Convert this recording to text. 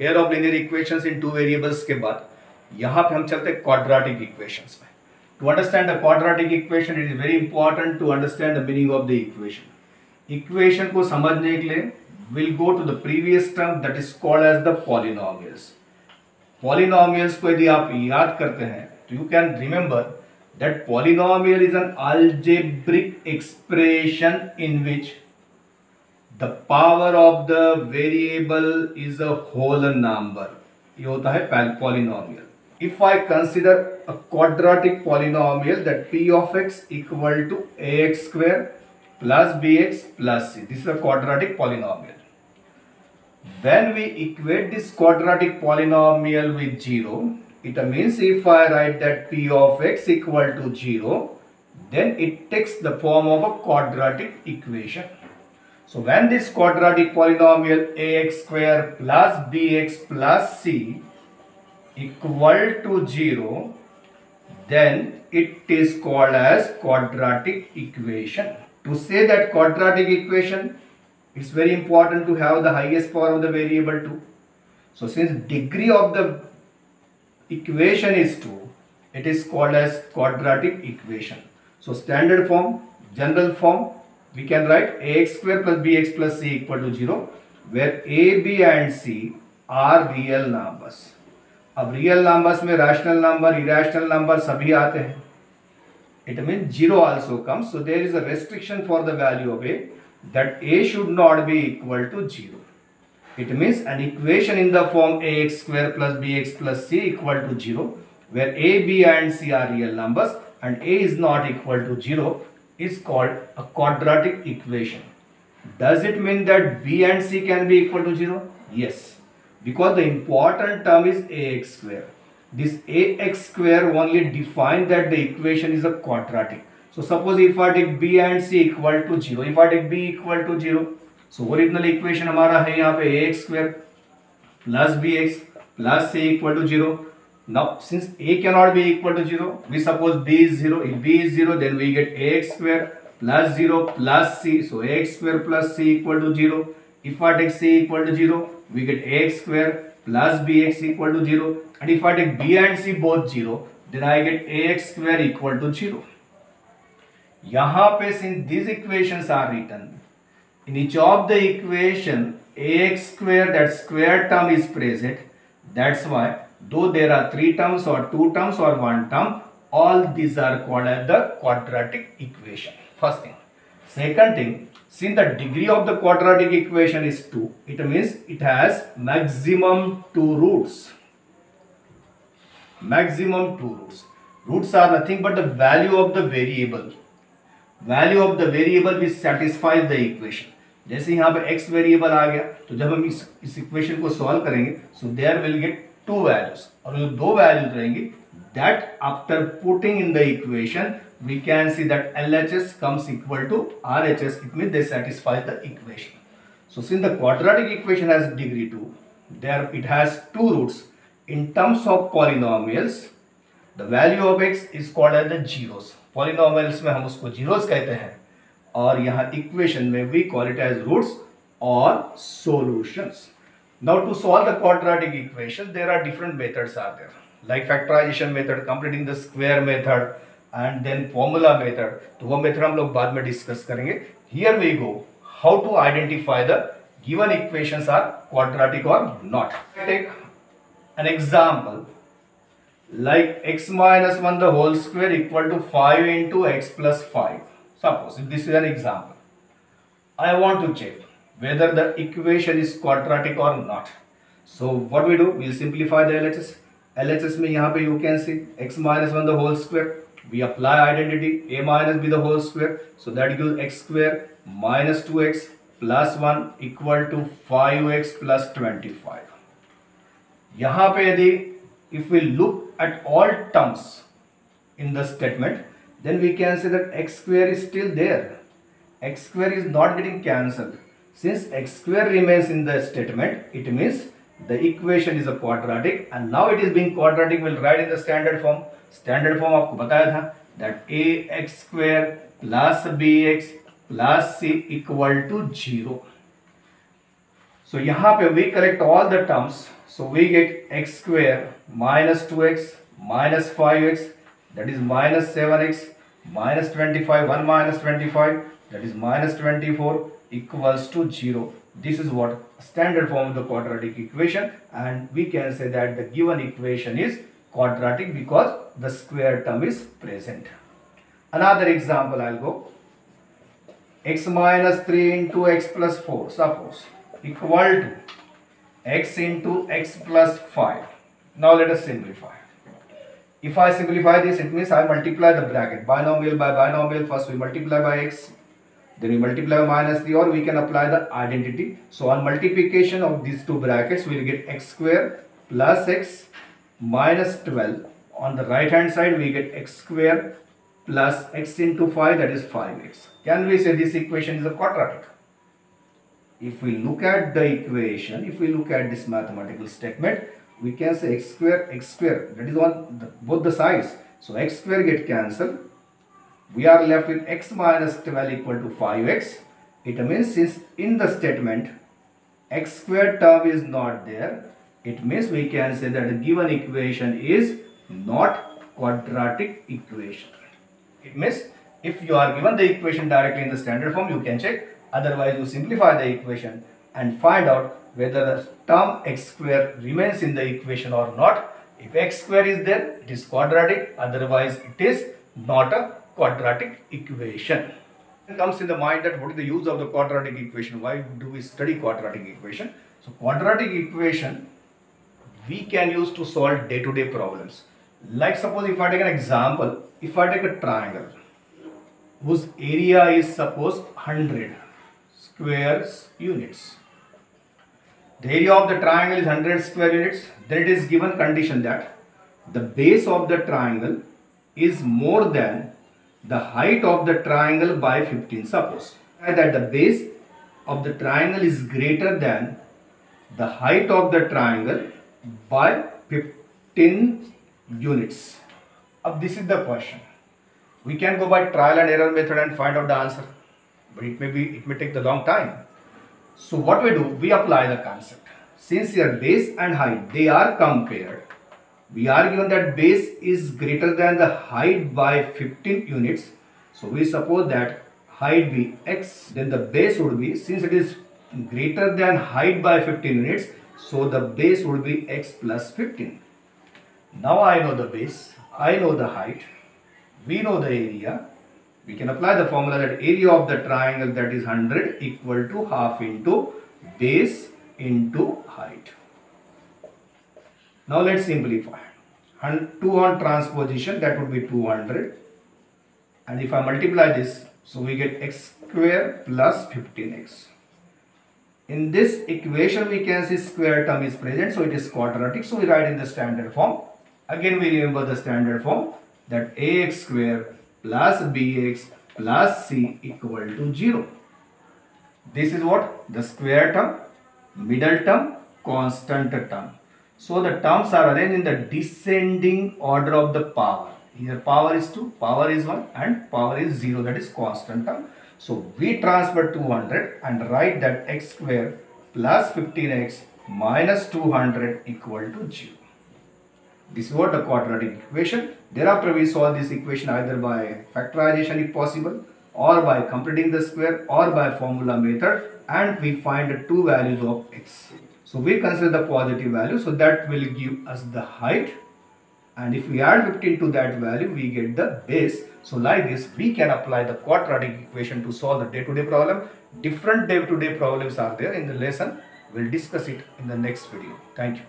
Pair of linear equations in two variables के बाद यहाँ पे हम चलते हैं क्वाड्रेटिक इक्वेशंस में. To understand the quadratic equation it is very important to understand the meaning of the equation. Equation को समझने के लिए will go to the previous term that is called as the polynomials. Polynomials को यदि आप याद करते हैं तो you can remember that polynomial is an algebraic expression in which the power of the variable is a whole number. ये होता है polynomial. If I consider a quadratic polynomial that p of x equal to ax square plus bx plus c. This is a quadratic polynomial. When we equate this quadratic polynomial with 0, it means if I write that p of x equal to 0, then it takes the form of a quadratic equation. So when this quadratic polynomial ax square plus bx plus c equal to 0, then it is called as quadratic equation. To say that quadratic equation, it's very important to have the highest power of the variable 2. So since degree of the equation is 2, it is called as quadratic equation. So standard form, general form, we can write ax square plus bx plus c equal to 0, where a, b and c are real numbers. अब real numbers में rational number, irrational number सभी आते हैं. It means 0 also comes. So there is a restriction for the value of a, that a should not be equal to 0. It means an equation in the form ax square plus bx plus c equal to 0, where a, b and c are real numbers and a is not equal to 0, is called a quadratic equation. Does it mean that b and c can be equal to 0? Yes, because the important term is ax square. This ax square only defines that the equation is a quadratic. So suppose if I take b and c equal to 0, if I take b equal to 0, so original equation हमारा है यहाँ पे ax square plus bx plus c equal to 0. Now, since a cannot be equal to 0, we suppose b is 0. If b is 0, then we get ax square plus 0 plus c. So, ax square plus c equal to 0. If I take c equal to 0, we get ax square plus bx equal to 0. And if I take b and c both 0, then I get ax square equal to 0. यहाँ पे since these equations are written, in each of the equation, ax square, that square term is present. That's why though there are 3 terms or 2 terms or 1 term, all these are called as the quadratic equation. First thing. Second thing, since the degree of the quadratic equation is 2, it means it has maximum 2 roots. Maximum 2 roots. Roots are nothing but the value of the variable. Value of the variable which satisfies the equation. जैसे यहाँ पे x variable आ गया, तो जब हम इस equation को solve करेंगे, so there will get 2 values, और जो 2 वैल्यूज रहेंगी, that after putting in the equation we can see that LHS comes equal to RHS. It means they satisfy the equation. So since the quadratic equation has degree 2, there it has 2 roots. In terms of polynomials, the value of x is called as the zeros. Polynomials में हम उसको zeros कहते हैं, और यहाँ equation में we call it as roots or solutions. Now to solve the quadratic equation, there are different methods are there, like factorization method, completing the square method, and then formula method. तो वो method हम लोग बाद में discuss करेंगे. Here we go, how to identify the given equations are quadratic or not. Take an example like x minus 1 the whole square equal to 5 into x plus 5. Suppose if this is an example, I want to check whether the equation is quadratic or not. So what we do, we will simplify the LHS. LHS में यहाँ पे you can see x minus 1 the whole square. We apply identity a minus b the whole square. So that gives x square minus 2x plus 1 equal to 5x plus 25. यहाँ पे यदि if we look at all terms in the statement, then we can say that x square is still there. X square is not getting cancelled. Since x square remains in the statement, it means the equation is a quadratic, and now it is being quadratic. We'll write in the standard form. Standard form आपको बताया था that ax square plus bx plus c equal to 0. So यहाँ पे we collect all the terms. So we get x square minus 2x minus 5x, that is minus 7x, minus 25, 1 minus 25, that is minus 24, equals to 0. This is what standard form of the quadratic equation, and we can say that the given equation is quadratic because the square term is present. Another example I'll go. X minus 3 into x plus 4, suppose, equal to x into x plus 5. Now let us simplify. If I simplify this, it means I multiply the bracket. Binomial by binomial, first we multiply by x, then we multiply by minus 3, or we can apply the identity. So on multiplication of these two brackets, we will get x square plus x minus 12. On the right hand side, we get x square plus x into 5, that is 5x. Can we say this equation is a quadratic? If we look at the equation, if we look at this mathematical statement, we can say x square, that is on both the sides. So x square get cancelled. We are left with x minus 12 equal to 5x. It means since in the statement x square term is not there, it means we can say that the given equation is not quadratic equation. It means if you are given the equation directly in the standard form, you can check. Otherwise, you simplify the equation and find out whether the term x square remains in the equation or not. If x square is there, it is quadratic. Otherwise, it is not a quadratic equation. It comes in the mind that what is the use of the quadratic equation? Why do we study quadratic equation? So, quadratic equation we can use to solve day-to-day problems. Like suppose if I take an example, if I take a triangle whose area is suppose 100 square units. The area of the triangle is 100 square units. Then it is given condition that the base of the triangle is more than the height of the triangle by 15. Suppose that the base of the triangle is greater than the height of the triangle by 15 units. Now this is the question. We can go by trial and error method and find out the answer, but it may take the long time. So what we do, we apply the concept. Since your base and height, they are compared, we are given that base is greater than the height by 15 units. So we suppose that height be x, then the base would be, since it is greater than height by 15 units, so the base would be x plus 15. Now I know the base, I know the height, we know the area. We can apply the formula that area of the triangle, that is 100, equal to half into base into height. Now let's simplify. 2 on transposition, that would be 200. And if I multiply this, so we get x square plus 15x. In this equation, we can see square term is present, so it is quadratic. So we write in the standard form. Again, we remember the standard form that ax square plus bx plus c equal to 0. This is what? The square term, middle term, constant term. So the terms are arranged in the descending order of the power. Here power is 2, power is 1 and power is 0, that is constant term. So we transfer 200 and write that x square plus 15x minus 200 equal to 0. This is what the quadratic equation. Thereafter we solve this equation either by factorization if possible, or by completing the square, or by formula method, and we find the two values of x. So we consider the positive value, so that will give us the height, and if we add 15 to that value, we get the base. So like this, we can apply the quadratic equation to solve the day-to-day problem. Different day-to-day problems are there in the lesson. We'll discuss it in the next video. Thank you.